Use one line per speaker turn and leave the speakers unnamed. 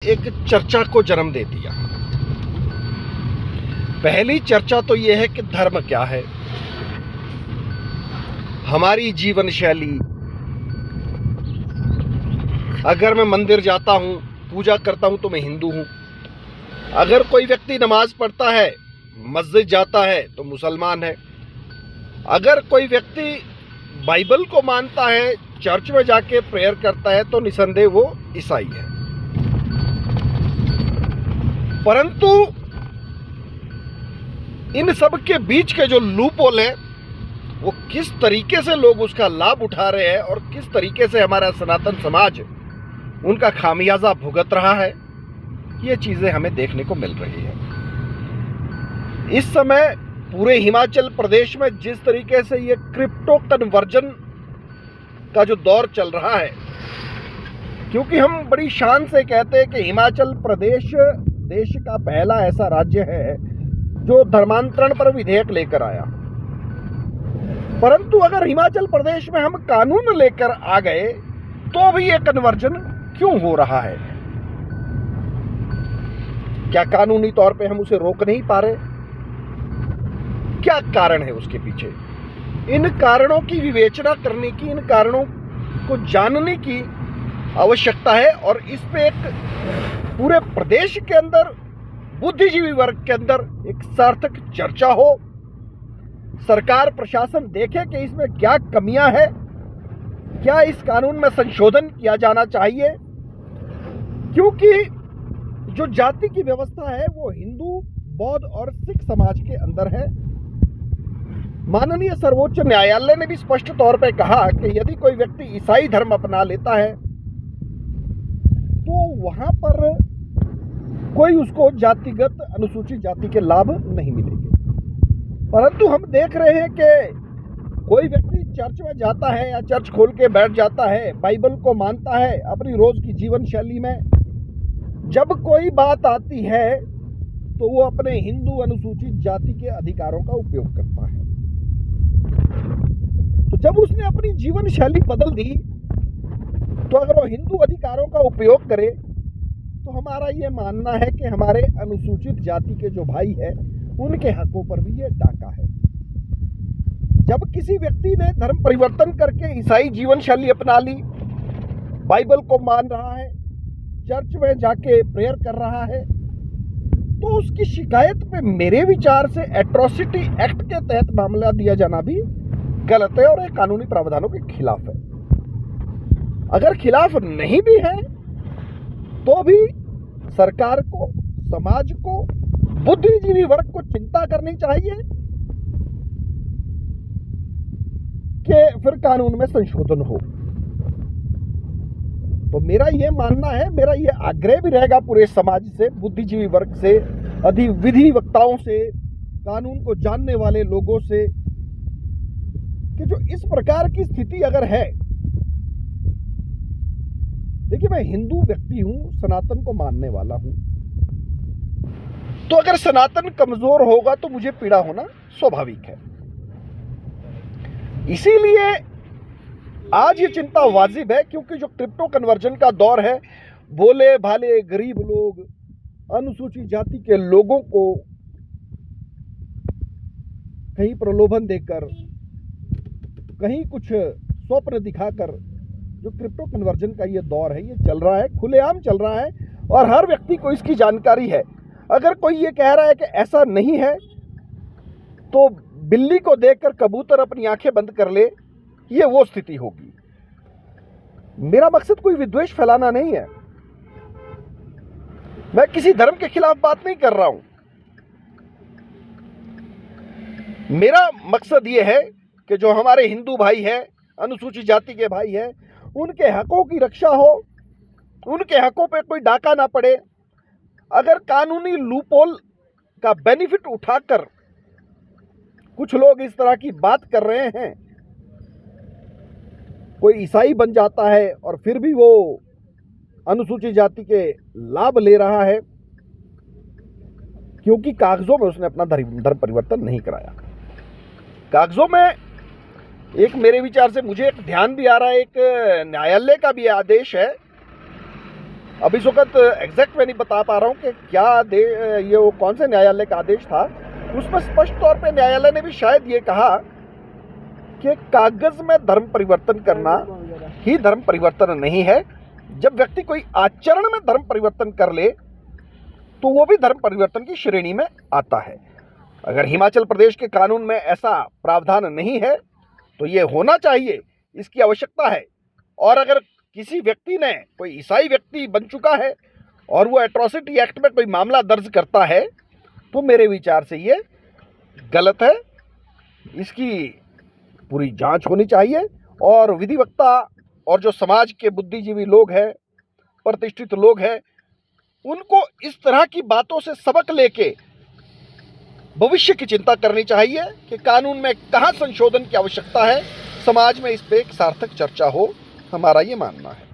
एक चर्चा को जन्म दे दिया। पहली चर्चा तो यह है कि धर्म क्या है, हमारी जीवन शैली। अगर मैं मंदिर जाता हूं, पूजा करता हूं तो मैं हिंदू हूं। अगर कोई व्यक्ति नमाज पढ़ता है, मस्जिद जाता है तो मुसलमान है। अगर कोई व्यक्ति बाइबल को मानता है, चर्च में जाके प्रेयर करता है तो निसंदेह वो ईसाई है। परंतु इन सब के बीच के जो लूप होल है, वो किस तरीके से लोग उसका लाभ उठा रहे हैं और किस तरीके से हमारा सनातन समाज उनका खामियाजा भुगत रहा है, ये चीजें हमें देखने को मिल रही है। इस समय पूरे हिमाचल प्रदेश में जिस तरीके से ये क्रिप्टो कन्वर्जन का जो दौर चल रहा है, क्योंकि हम बड़ी शान से कहते हैं कि हिमाचल प्रदेश देश का पहला ऐसा राज्य है जो धर्मांतरण पर विधेयक लेकर आया। परंतु अगर हिमाचल प्रदेश में हम कानून लेकर आ गए तो भी ये कन्वर्जन क्यों हो रहा है? क्या कानूनी तौर पे हम उसे रोक नहीं पा रहे? क्या कारण है उसके पीछे? इन कारणों की विवेचना करने की, इन कारणों को जानने की आवश्यकता है और इस पे एक पूरे प्रदेश के अंदर, बुद्धिजीवी वर्ग के अंदर एक सार्थक चर्चा हो। सरकार प्रशासन देखे कि इसमें क्या कमियां हैं, क्या इस कानून में संशोधन किया जाना चाहिए, क्योंकि जो जाति की व्यवस्था है वो हिंदू, बौद्ध और सिख समाज के अंदर है। माननीय सर्वोच्च न्यायालय ने भी स्पष्ट तौर पर कहा कि यदि कोई व्यक्ति ईसाई धर्म अपना लेता है तो वहां पर कोई उसको जातिगत अनुसूचित जाति के लाभ नहीं मिलेंगे। परंतु हम देख रहे हैं कि कोई व्यक्ति चर्च में जाता है या चर्च खोल के बैठ जाता है, बाइबल को मानता है अपनी रोज की जीवन शैली में, जब कोई बात आती है तो वो अपने हिंदू अनुसूचित जाति के अधिकारों का उपयोग करता है। तो जब उसने अपनी जीवन शैली बदल दी, तो अगर वो हिंदू अधिकारों का उपयोग करे तो हमारा ये मानना है कि हमारे अनुसूचित जाति के जो भाई हैं उनके हकों पर भी ये डाका है। जब किसी व्यक्ति ने धर्म परिवर्तन करके ईसाई जीवन शैली अपना ली, बाइबल को मान रहा है, चर्च में जाके प्रेयर कर रहा है, तो उसकी शिकायत पे मेरे विचार से एट्रोसिटी एक्ट के तहत मामला दिया जाना भी गलत है और ये कानूनी प्रावधानों के खिलाफ है। अगर खिलाफ नहीं भी है तो भी सरकार को, समाज को, बुद्धिजीवी वर्ग को चिंता करनी चाहिए कि फिर कानून में संशोधन हो। तो मेरा ये मानना है, मेरा ये आग्रह भी रहेगा पूरे समाज से, बुद्धिजीवी वर्ग से, अधिविधि वक्ताओं से, कानून को जानने वाले लोगों से, कि जो इस प्रकार की स्थिति अगर है, देखिए मैं हिंदू व्यक्ति हूं, सनातन को मानने वाला हूं, तो अगर सनातन कमजोर होगा तो मुझे पीड़ा होना स्वाभाविक है। इसीलिए आज ये चिंता वाजिब है, क्योंकि जो क्रिप्टो कन्वर्जन का दौर है, भोले भाले गरीब लोग, अनुसूचित जाति के लोगों को कहीं प्रलोभन देकर, कहीं कुछ स्वप्न दिखाकर, जो क्रिप्टो कन्वर्जन का ये दौर है, ये चल रहा है, खुलेआम चल रहा है और हर व्यक्ति को इसकी जानकारी है। अगर कोई ये कह रहा है कि ऐसा नहीं है तो बिल्ली को देखकर कबूतर अपनी आंखें बंद कर ले, ये वो स्थिति होगी। मेरा मकसद कोई विद्वेष फैलाना नहीं है, मैं किसी धर्म के खिलाफ बात नहीं कर रहा हूं। मेरा मकसद ये है कि जो हमारे हिंदू भाई हैं, अनुसूचित जाति के भाई हैं, उनके हकों की रक्षा हो, उनके हकों पे कोई डाका ना पड़े। अगर कानूनी लूपहोल का बेनिफिट उठाकर कुछ लोग इस तरह की बात कर रहे हैं, कोई ईसाई बन जाता है और फिर भी वो अनुसूचित जाति के लाभ ले रहा है, क्योंकि कागजों में उसने अपना धर्म परिवर्तन नहीं कराया। कागजों में एक, मेरे विचार से, मुझे एक ध्यान भी आ रहा है, एक न्यायालय का भी आदेश है अब इस वक्त एग्जैक्ट मैं नहीं बता पा रहा हूँ कि क्या ये वो कौन से न्यायालय का आदेश था। उसमें स्पष्ट तौर पे न्यायालय ने भी शायद ये कहा कि कागज में धर्म परिवर्तन करना ही धर्म परिवर्तन नहीं है। जब व्यक्ति कोई आचरण में धर्म परिवर्तन कर ले तो वो भी धर्म परिवर्तन की श्रेणी में आता है। अगर हिमाचल प्रदेश के कानून में ऐसा प्रावधान नहीं है तो ये होना चाहिए, इसकी आवश्यकता है। और अगर किसी व्यक्ति ने, कोई ईसाई व्यक्ति बन चुका है और वो एट्रॉसिटी एक्ट में कोई मामला दर्ज करता है तो मेरे विचार से ये गलत है। इसकी पूरी जांच होनी चाहिए और विधिवक्ता और जो समाज के बुद्धिजीवी लोग हैं, प्रतिष्ठित लोग हैं, उनको इस तरह की बातों से सबक लेके भविष्य की चिंता करनी चाहिए कि कानून में कहाँ संशोधन की आवश्यकता है। समाज में इस पे एक सार्थक चर्चा हो, हमारा ये मानना है।